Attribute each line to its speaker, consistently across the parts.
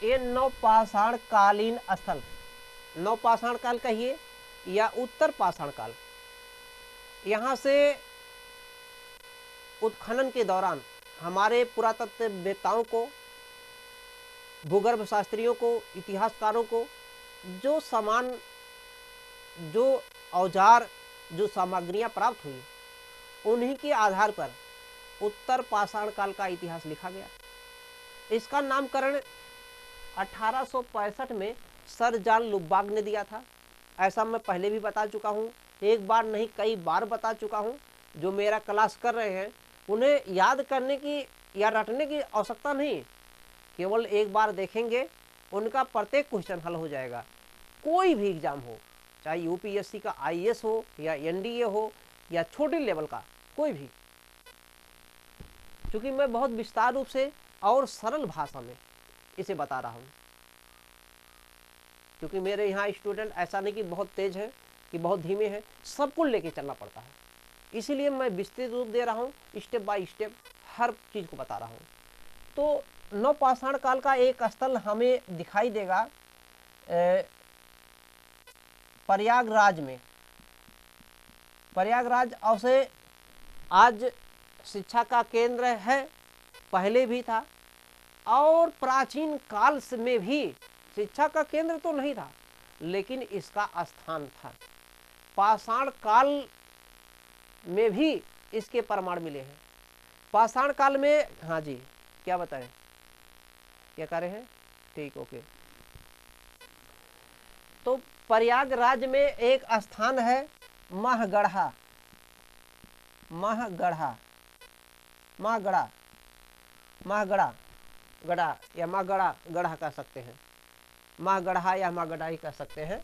Speaker 1: ये नवपाषाण कालीन स्थल, नवपाषाण काल कहिए या उत्तर पाषाण काल, यहाँ से उत्खनन के दौरान हमारे पुरातत्ववेत्ताओं को, भूगर्भ शास्त्रियों को, इतिहासकारों को जो सामान, जो औजार, जो सामग्रियां प्राप्त हुई, उन्हीं के आधार पर उत्तर पाषाण काल का इतिहास लिखा गया। इसका नामकरण 1865 में सर जॉन लुबाग ने दिया था। ऐसा मैं पहले भी बता चुका हूँ, एक बार नहीं कई बार बता चुका हूँ। जो मेरा क्लास कर रहे हैं उन्हें याद करने की या रटने की आवश्यकता नहीं, केवल एक बार देखेंगे उनका प्रत्येक क्वेश्चन हल हो जाएगा। कोई भी एग्जाम हो, चाहे यूपीएससी का आईएएस हो या एनडीए हो या छोटे लेवल का कोई भी, क्योंकि मैं बहुत विस्तार रूप से और सरल भाषा में इसे बता रहा हूँ। क्योंकि मेरे यहाँ स्टूडेंट ऐसा नहीं कि बहुत तेज है कि बहुत धीमे हैं, सबको लेके चलना पड़ता है। इसीलिए मैं विस्तृत रूप दे रहा हूँ, स्टेप बाय स्टेप हर चीज़ को बता रहा हूँ। तो नवपाषाण काल का एक स्थल हमें दिखाई देगा प्रयागराज में। प्रयागराज अवश्य आज शिक्षा का केंद्र है, पहले भी था, और प्राचीन काल में भी शिक्षा का केंद्र तो नहीं था, लेकिन इसका स्थान था। पाषाण काल में भी इसके प्रमाण मिले हैं। पाषाण काल में, हाँ जी क्या बताएं, क्या कह रहे हैं? ठीक, ओके। तो प्रयागराज में एक स्थान है महगढ़ा, महगढ़ा, महगढ़ा, महगढ़ा, गढ़ा या महगढ़ा, गढ़ा कह सकते हैं, महगढ़ा या महगढ़ा ही कह सकते हैं।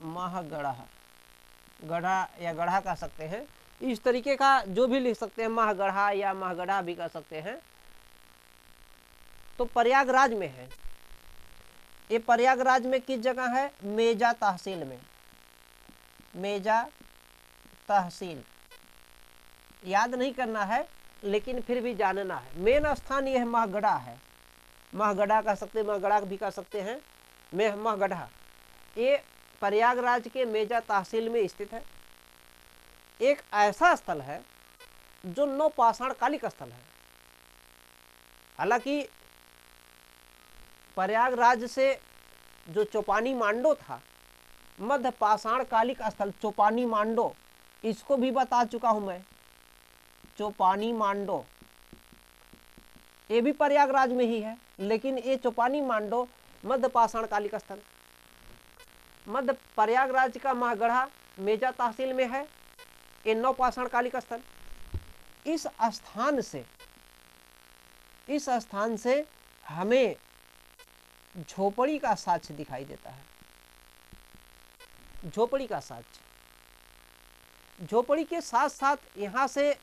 Speaker 1: महगढ़ा, गढ़ा या गढ़ा कह सकते हैं, इस तरीके का जो भी लिख सकते हैं, महगढ़ा या महगढ़ा भी कह सकते हैं। तो प्रयागराज में है। ये प्रयागराज में किस जगह है? मेजा तहसील में, मेजा तहसील। याद नहीं करना है, लेकिन फिर भी जानना है। मेन स्थान यह महगढ़ा है, महगढ़ा कह सकते हैं, महगढ़ा भी कह सकते हैं, महगढ़ा। ये प्रयागराज के मेजा तहसील में स्थित है। एक ऐसा स्थल है जो नवपाषाण कालिक स्थल है। हालांकि प्रयागराज से जो चौपानी मांडो था, मध्य पाषाण कालिक स्थल चौपानी मांडो, इसको भी बता चुका हूं मैं। चौपानी मांडो ये भी प्रयागराज में ही है, लेकिन ये चौपानी मांडो मध्य पाषाण कालिक स्थल। मध्य प्रयागराज का महगढ़ा मेजा तहसील में है, ये नवपाषाण कालिक स्थल। इस स्थान से हमें झोपड़ी का साक्ष्य दिखाई देता है। झोपड़ी का साक्ष्य, झोपड़ी के साथ साथ यहाँ से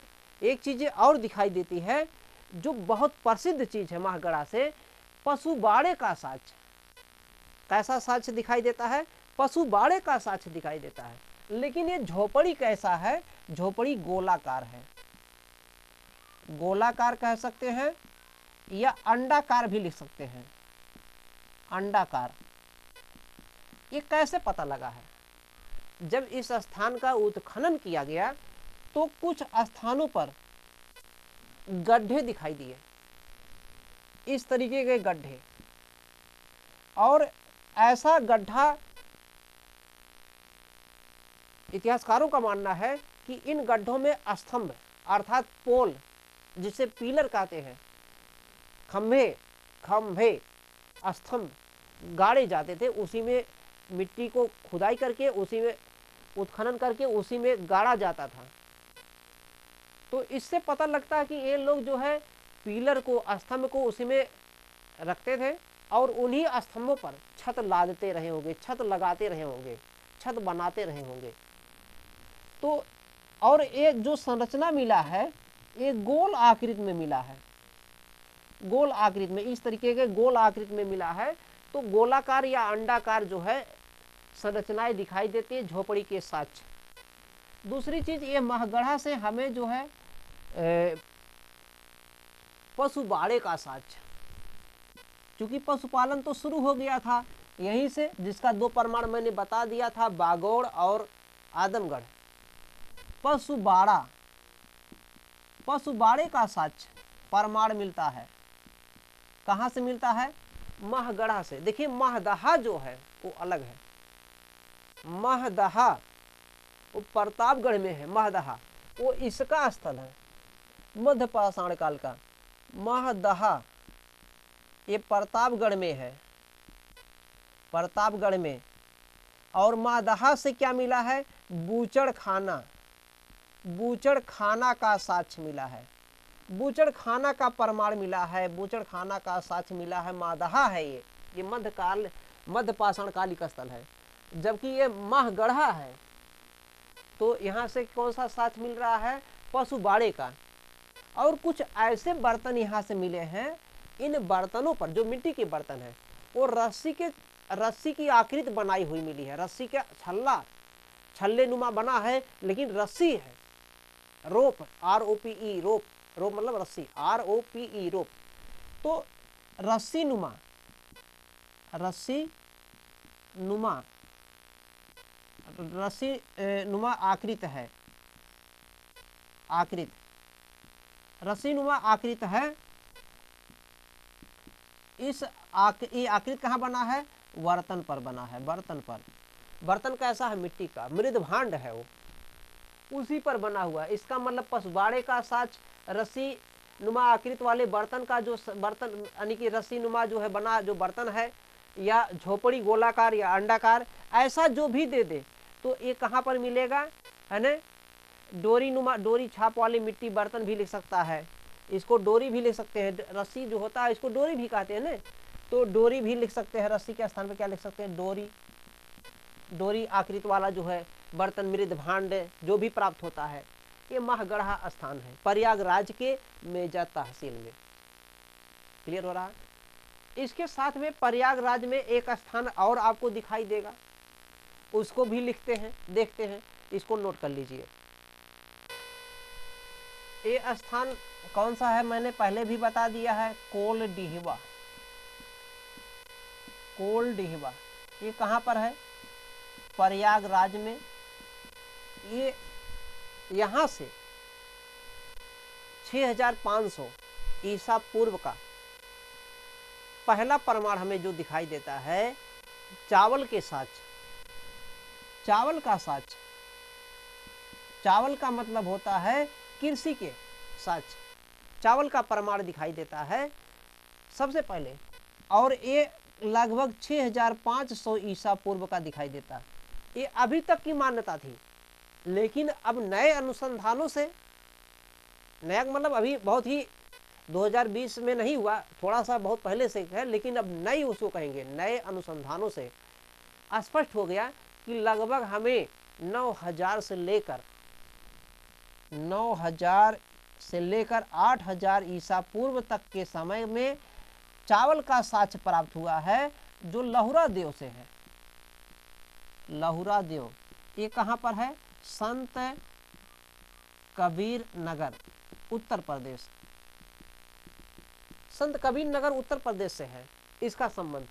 Speaker 1: एक चीज और दिखाई देती है जो बहुत प्रसिद्ध चीज है महगढ़ा से, पशु बाड़े का साक्ष्य। कैसा साक्ष्य दिखाई देता है? पशु बाड़े का साक्ष्य दिखाई देता है। लेकिन ये झोपड़ी कैसा है? झोपड़ी गोलाकार है, गोलाकार कह सकते हैं या अंडाकार भी लिख सकते हैं, अंडाकार। ये कैसे पता लगा है? जब इस स्थान का उत्खनन किया गया तो कुछ स्थानों पर गड्ढे दिखाई दिए, इस तरीके के गड्ढे, और ऐसा गड्ढा इतिहासकारों का मानना है कि इन गड्ढों में स्तंभ अर्थात पोल, जिसे पिलर कहते हैं, खंभे स्तंभ गाड़े जाते थे। उसी में मिट्टी को खुदाई करके, उसी में उत्खनन करके, उसी में गाड़ा जाता था। तो इससे पता लगता है कि ये लोग जो है पिलर को, स्तंभ को उसी में रखते थे और उन्हीं स्तंभों पर छत लादते रहे होंगे, छत लगाते रहे होंगे, छत बनाते रहे होंगे। तो और एक जो संरचना मिला है, ये गोल आकृति में मिला है, गोल आकृति में, इस तरीके के गोल आकृति में मिला है। तो गोलाकार या अंडाकार जो है संरचनाएं दिखाई देती है झोपड़ी के साक्ष्य। दूसरी चीज, ये महगढ़ा से हमें जो है पशु बाड़े का साक्ष्य, क्योंकि पशुपालन तो शुरू हो गया था यहीं से, जिसका 2 प्रमाण मैंने बता दिया था, बागौड़ और आदमगढ़। पशु बाड़े का साक्ष्य प्रमाण मिलता है, कहाँ से मिलता है? महगढ़ा से। देखिए महदहा जो है वो अलग है, महदहा वो प्रतापगढ़ में है, महदहा वो इसका स्थल है, मध्य पाषाण काल का। महदहा ये प्रतापगढ़ में है, प्रतापगढ़ में। और महदहा से क्या मिला है? बूचड़ खाना का साक्ष्य मिला है, बूचड़ खाना का प्रमाण मिला है, बूचड़ खाना का साक्ष्य मिला है। महदहा है ये मध्य पाषाण कालिक स्थल है, जबकि ये महगढ़ा है। तो यहाँ से कौन सा साक्ष्य मिल रहा है? पशु बाड़े का। और कुछ ऐसे बर्तन यहाँ से मिले हैं, इन बर्तनों पर जो मिट्टी के बर्तन है वो रस्सी की आकृति बनाई हुई मिली है, रस्सी का छल्ले नुमा बना है, लेकिन रस्सी है, रोप, ROPE रोप मतलब रस्सी, ROPE रोप। तो रस्सी नुमा आकृति है, रस्सी नुमा आकृति है। ये आकृति कहाँ बना है? बर्तन पर बना है, बर्तन कैसा है? मिट्टी का, मृद भांड है वो, उसी पर बना हुआ है। इसका मतलब पशुबाड़े का साक्ष्य रस्सी नुमा आकृति वाले बर्तन का, जो बर्तन यानी कि रस्सी नुमा जो है बना जो बर्तन है, या झोपड़ी गोलाकार या अंडाकार, ऐसा जो भी दे दे तो ये कहाँ पर मिलेगा? है ना, डोरी छाप वाले मिट्टी बर्तन भी लिख सकता है, इसको डोरी भी लिख सकते हैं। रस्सी जो होता है इसको डोरी भी कहते हैं ना, तो डोरी भी लिख सकते हैं। रस्सी के स्थान पर क्या लिख सकते हैं? डोरी आकृति वाला जो है बर्तन, मृद भांड जो भी प्राप्त होता है, ये महगढ़ा स्थान है, प्रयागराज के मेजा तहसील में। क्लियर हो रहा है? इसके साथ में प्रयागराज में एक स्थान और आपको दिखाई देगा, उसको भी लिखते हैं, देखते हैं, इसको नोट कर लीजिए। ये स्थान कौन सा है? मैंने पहले भी बता दिया है, कोलडिहवा। ये कहाँ पर है? प्रयागराज में। ये यहाँ से 6500 ईसा पूर्व का पहला प्रमाण हमें जो दिखाई देता है, चावल के साक्ष्य, चावल का साक्ष्य, चावल का मतलब होता है कृषि के साक्ष्य, चावल का प्रमाण दिखाई देता है सबसे पहले। और ये लगभग 6500 ईसा पूर्व का दिखाई देता है। ये अभी तक की मान्यता थी, लेकिन अब नए अनुसंधानों से, नया मतलब अभी बहुत ही 2020 में नहीं हुआ, थोड़ा सा बहुत पहले से है, लेकिन अब नई उसको कहेंगे, नए अनुसंधानों से स्पष्ट हो गया कि लगभग हमें 9000 से लेकर 8000 ईसा पूर्व तक के समय में चावल का साक्ष्य प्राप्त हुआ है, जो लहुरा देव से है। लहुरा देव ये कहाँ पर है? संत कबीर नगर, उत्तर प्रदेश। संत कबीर नगर उत्तर प्रदेश से है इसका संबंध।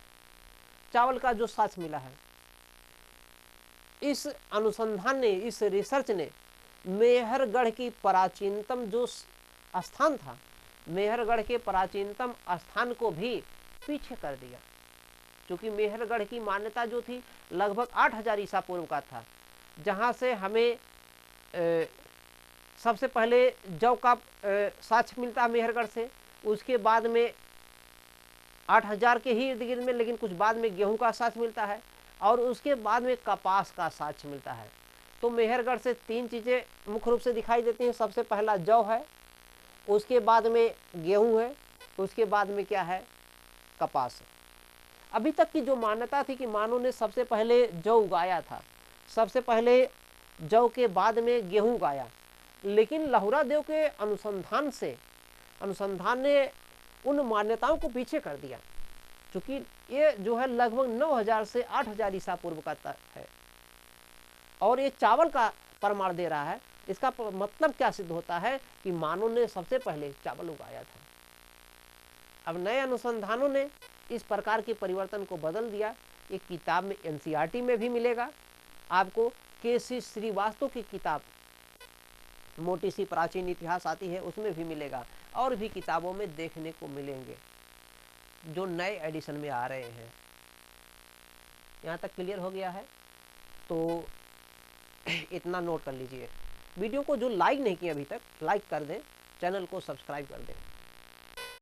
Speaker 1: चावल का जो साक्ष्य मिला है, इस अनुसंधान ने, इस रिसर्च ने मेहरगढ़ की प्राचीनतम जो स्थान था, मेहरगढ़ के प्राचीनतम स्थान को भी पीछे कर दिया, क्योंकि मेहरगढ़ की मान्यता जो थी लगभग 8000 ईसा पूर्व का था, जहाँ से हमें सबसे पहले जौ का साक्ष्य मिलता है मेहरगढ़ से, उसके बाद में 8000 के ही इर्द गिर्द में, लेकिन कुछ बाद में गेहूं का साक्ष्य मिलता है, और उसके बाद में कपास का साक्ष्य मिलता है। तो मेहरगढ़ से 3 चीज़ें मुख्य रूप से दिखाई देती हैं। सबसे पहला जौ है, उसके बाद में गेहूं है, उसके बाद में क्या है? कपास है। अभी तक की जो मान्यता थी कि मानव ने सबसे पहले जौ उगाया था, सबसे पहले जौ के बाद में गेहूं उगाया, लेकिन लहुरा देव के अनुसंधान ने उन मान्यताओं को पीछे कर दिया, क्योंकि ये जो है लगभग 9000 से 8000 ईसा पूर्व का है, और ये चावल का प्रमाण दे रहा है। इसका मतलब क्या सिद्ध होता है कि मानव ने सबसे पहले चावल उगाया था। अब नए अनुसंधानों ने इस प्रकार के परिवर्तन को बदल दिया। एक किताब में एनसीईआरटी में भी मिलेगा आपको, के.सी. श्रीवास्तव की किताब मोटी सी प्राचीन इतिहास आती है उसमें भी मिलेगा, और भी किताबों में देखने को मिलेंगे जो नए एडिशन में आ रहे हैं। यहाँ तक क्लियर हो गया है? तो इतना नोट कर लीजिए। वीडियो को जो लाइक नहीं किया अभी तक, लाइक कर दें, चैनल को सब्सक्राइब कर दें।